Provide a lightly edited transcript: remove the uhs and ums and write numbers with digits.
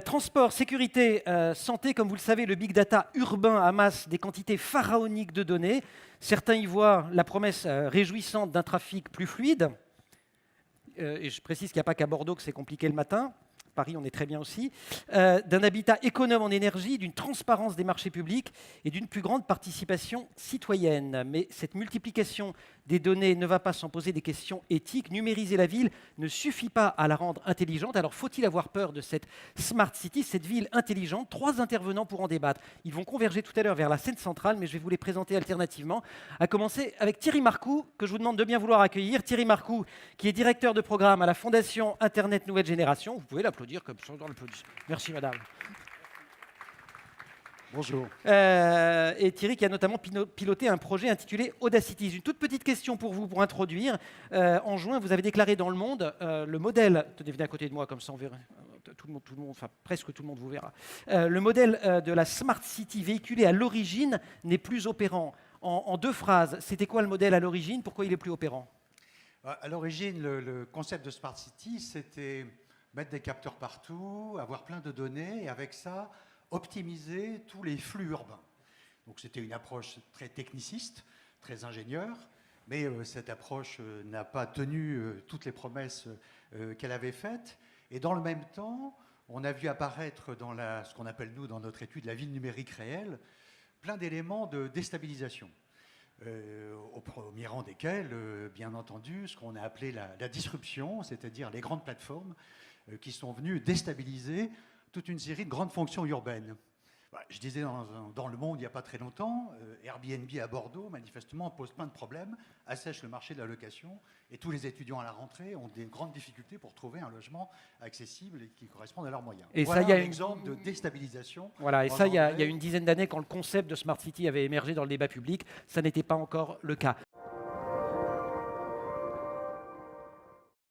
Transport, sécurité, santé, comme vous le savez, le big data urbain amasse des quantités pharaoniques de données. Certains y voient la promesse réjouissante d'un trafic plus fluide. Et je précise qu'il n'y a pas qu'à Bordeaux que c'est compliqué le matin. Paris, on est très bien aussi, d'un habitat économe en énergie, d'une transparence des marchés publics et d'une plus grande participation citoyenne. Mais cette multiplication des données ne va pas sans poser des questions éthiques. Numériser la ville ne suffit pas à la rendre intelligente. Alors faut-il avoir peur de cette Smart City, cette ville intelligente? 3 intervenants pour en débattre. Ils vont converger tout à l'heure vers la scène centrale, mais je vais vous les présenter alternativement. À commencer avec Thierry Marcoux, que je vous demande de bien vouloir accueillir. Thierry Marcoux, qui est directeur de programme à la Fondation Internet Nouvelle Génération. Vous pouvez l'applaudir comme ça dans l'applaudissement. Merci madame. Bonjour. Et Thierry qui a notamment piloté un projet intitulé Audacities. Une toute petite question pour vous, pour introduire. En juin, vous avez déclaré dans Le Monde le modèle, venez à côté de moi comme ça on verra, tout le monde, enfin presque tout le monde vous verra. Le modèle de la Smart City véhiculé à l'origine n'est plus opérant. En 2 phrases, c'était quoi le modèle à l'origine? Pourquoi il est plus opérant? À l'origine, le concept de Smart City, c'était mettre des capteurs partout, avoir plein de données et avec ça, optimiser tous les flux urbains. Donc c'était une approche très techniciste, très ingénieure, mais cette approche n'a pas tenu toutes les promesses qu'elle avait faites. Et dans le même temps, on a vu apparaître dans ce qu'on appelle nous dans notre étude la ville numérique réelle, plein d'éléments de déstabilisation. Au premier rang desquels, bien entendu, ce qu'on a appelé la disruption, c'est-à-dire les grandes plateformes qui sont venues déstabiliser toute une série de grandes fonctions urbaines. Je disais dans Le Monde il n'y a pas très longtemps, Airbnb à Bordeaux, manifestement, pose plein de problèmes, assèche le marché de la location, et tous les étudiants à la rentrée ont des grandes difficultés pour trouver un logement accessible et qui corresponde à leurs moyens. Et voilà ça, il y a un exemple de déstabilisation. Voilà, et ça, il y a une dizaine d'années, quand le concept de Smart City avait émergé dans le débat public, ça n'était pas encore le cas.